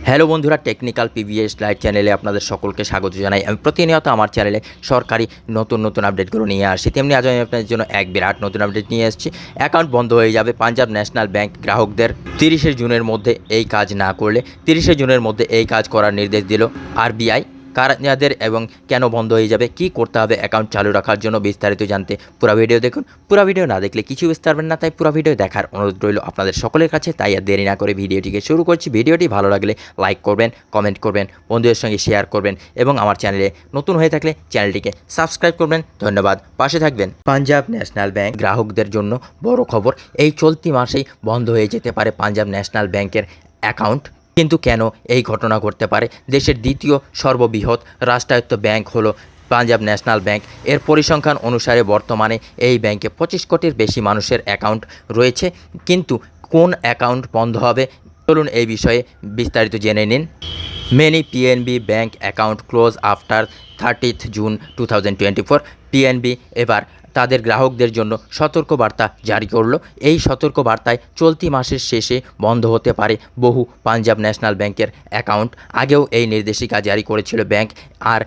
Hello বন্ধুরা, technical PVS live চ্যানেলে আপনাদের সকলকে স্বাগত জানাই। আমি প্রতিনিয়ত আমার চ্যানেলে সরকারি নতুন আপডেটগুলো নিয়ে আসি। তেমনি আজ আমি আপনাদের জন্য এক বিরাট নতুন আপডেট নিয়ে এসেছি। অ্যাকাউন্ট বন্ধ হয়ে যাবে। পাঞ্জাব ন্যাশনাল ব্যাংক গ্রাহকদের 30শে জুনের মধ্যে এই কাজ না করলে 30শে জুনের মধ্যে এই কাজ করার নির্দেশ দিল আরবিআই। কাদের এবং কেন বন্ধ হয়ে যাবে, কি করতে হবে অ্যাকাউন্ট চালু রাখার জন্য, বিস্তারিত জানতে পুরো ভিডিও দেখুন। পুরো ভিডিও না দেখলে কিছু বুঝতে পারবেন না, তাই পুরো ভিডিও দেখার অনুরোধ রইল আপনাদের সকলের কাছে। তাই আর দেরি না করে ভিডিওটিকে শুরু করছি। ভিডিওটি ভালো লাগলে লাইক করবেন, কমেন্ট করবেন, বন্ধুদের সঙ্গে শেয়ার করবেন এবং আমার চ্যানেলে নতুন হয়ে থাকলে চ্যানেলটিকে সাবস্ক্রাইব করবেন। ধন্যবাদ, পাশে থাকবেন। পাঞ্জাব ন্যাশনাল ব্যাংক গ্রাহকদের জন্য বড় খবর। এই চলতি মাসেই বন্ধ হয়ে যেতে পারে পাঞ্জাব ন্যাশনাল ব্যাংকের অ্যাকাউন্ট। কিন্তু কেন এই ঘটনা ঘটতে পারে? দেশের দ্বিতীয় সর্ববৃহৎ রাষ্ট্রায়ত্ত ব্যাংক হলো পাঞ্জাব ন্যাশনাল ব্যাংক। এর পরিসংখ্যান অনুসারে বর্তমানে এই ব্যাংকে 25 কোটির বেশি মানুষের অ্যাকাউন্ট রয়েছে। কিন্তু কোন অ্যাকাউন্ট বন্ধ হবে, চলুন এই বিষয়ে বিস্তারিত জেনে নিন। Many PNB bank account close after 30th June 2024। PNB এবার তাদের গ্রাহকদের জন্য সতর্কবার্তা জারি করলো। এই সতর্কবার্তায় চলতি মাসের শেষে বন্ধ হতে পারে বহু পাঞ্জাব ন্যাশনাল ব্যাংকের অ্যাকাউন্ট। আগেও এই নির্দেশিকা জারি করেছিল ব্যাংক, আর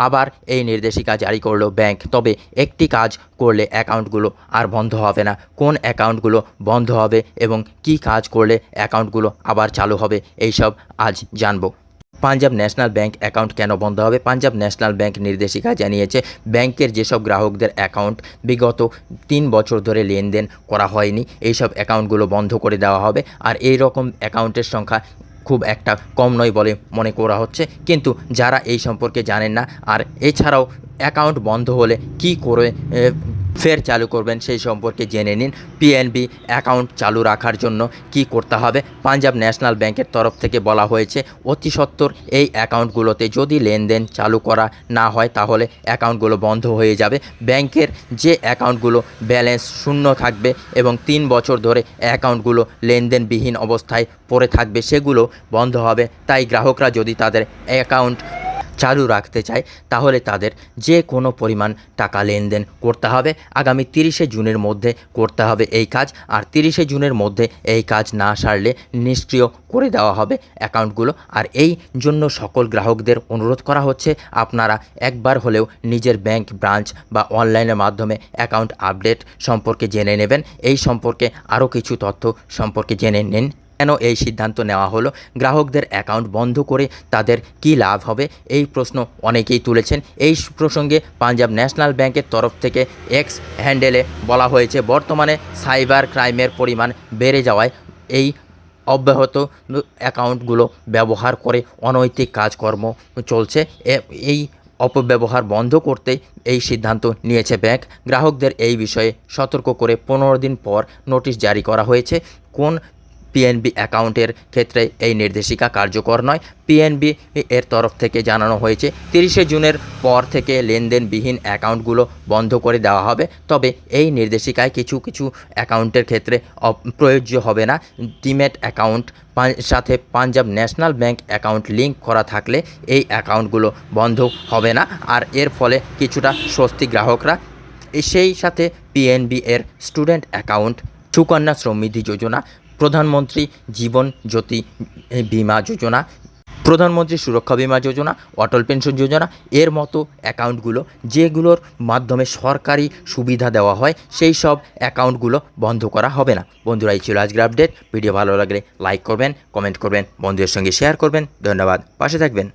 আবার এই নির্দেশিকা জারি করলো ব্যাংক। তবে একটি কাজ করলে অ্যাকাউন্টগুলো আর বন্ধ হবে না। কোন অ্যাকাউন্টগুলো বন্ধ হবে এবং কি কাজ করলে অ্যাকাউন্টগুলো আবার চালু হবে, এইসব আজ জানবো। পাঞ্জাব ন্যাশনাল ব্যাংক অ্যাকাউন্ট কেন বন্ধ হবে? পাঞ্জাব ন্যাশনাল ব্যাংক নির্দেশিকা জানিয়েছে, ব্যাংকের যেসব গ্রাহকদের অ্যাকাউন্ট বিগত 3 বছর ধরে লেনদেন করা হয়নি, এইসব অ্যাকাউন্টগুলো বন্ধ করে দেওয়া হবে। আর এই রকম অ্যাকাউন্টের সংখ্যা খুব একটা কম নয় বলে মনে করা হচ্ছে। কিন্তু যারা এই সম্পর্কে জানেন না, আর এছাড়াও অ্যাকাউন্ট বন্ধ হলে কি করে ফের চালু করবেন সেই সম্পর্কে জেনে নিন। পিএনবি অ্যাকাউন্ট চালু রাখার জন্য কি করতে হবে? পাঞ্জাব ন্যাশনাল ব্যাংকের তরফ থেকে বলা হয়েছে, অতি সত্বর এই অ্যাকাউন্টগুলোতে যদি লেনদেন চালু করা না হয় তাহলে অ্যাকাউন্টগুলো বন্ধ হয়ে যাবে। ব্যাংকের যে অ্যাকাউন্টগুলো ব্যালেন্স শূন্য থাকবে এবং 3 বছর ধরে অ্যাকাউন্টগুলো লেনদেনবিহীন অবস্থায় পড়ে থাকবে, সেগুলো বন্ধ হবে। তাই গ্রাহকরা যদি তাদের অ্যাকাউন্ট চালু রাখতে চায় তাহলে তাদের যে কোনো পরিমাণ টাকা লেনদেন করতে হবে। আগামী 30শে জুনের মধ্যে করতে হবে এই কাজ। আর 30শে জুনের মধ্যে এই কাজ না সারলে নিষ্ক্রিয় করে দেওয়া হবে অ্যাকাউন্টগুলো। আর এই জন্য সকল গ্রাহকদের অনুরোধ করা হচ্ছে, আপনারা একবার হলেও নিজের ব্যাংক ব্রাঞ্চ বা অনলাইনের মাধ্যমে অ্যাকাউন্ট আপডেট সম্পর্কে জেনে নেবেন। এই সম্পর্কে আরও কিছু তথ্য সম্পর্কে জেনে নিন। কেন এই সিদ্ধান্ত নেওয়া হলো? গ্রাহকদের অ্যাকাউন্ট বন্ধ করে তাদের কি লাভ হবে, এই প্রশ্ন অনেকেই তুলেছেন। এই প্রসঙ্গে পাঞ্জাব ন্যাশনাল ব্যাংকের তরফ থেকে এক্স হ্যান্ডেলে বলা হয়েছে, বর্তমানে সাইবার ক্রাইমের পরিমাণ বেড়ে যাওয়ায় এই অব্যাহত অ্যাকাউন্টগুলো ব্যবহার করে অনৈতিক কাজকর্ম চলছে। এই অপব্যবহার বন্ধ করতে এই সিদ্ধান্ত নিয়েছে ব্যাংক। গ্রাহকদের এই বিষয়ে সতর্ক করে 15 দিন পর নোটিশ জারি করা হয়েছে। কোন পিএনবি অ্যাকাউন্টের ক্ষেত্রে এই নির্দেশিকা কার্যকর নয়। পিএনবি এর তরফ থেকে জানানো হয়েছে 30শে জুনের পর থেকে লেনদেনবিহীন অ্যাকাউন্টগুলো বন্ধ করে দেওয়া হবে। তবে এই নির্দেশিকায় কিছু অ্যাকাউন্টের ক্ষেত্রে প্রযোজ্য হবে না। ডিম্যাট অ্যাকাউন্ট সাথে Punjab national bank account link করা থাকলে এই অ্যাকাউন্টগুলো বন্ধ হবে না। আর এর ফলে কিছুটা স্বস্তি গ্রাহকরা। সেই সাথে পিএনবি এর স্টুডেন্ট অ্যাকাউন্ট, সুকন্যা সমৃদ্ধি যোজনা, প্রধানমন্ত্রী জীবন জ্যোতি বিমা যোজনা, প্রধানমন্ত্রী সুরক্ষা বিমা যোজনা, অটল পেনশন যোজনা এর মতো অ্যাকাউন্টগুলো যেগুলোর মাধ্যমে সরকারি সুবিধা দেওয়া হয়, সেই সব অ্যাকাউন্টগুলো বন্ধ করা হবে না। বন্ধুরা, এই ছিল আজকের আপডেট। ভিডিও ভালো লাগলে লাইক করবেন, কমেন্ট করবেন, বন্ধুদের সঙ্গে শেয়ার করবেন। ধন্যবাদ, পাশে থাকবেন।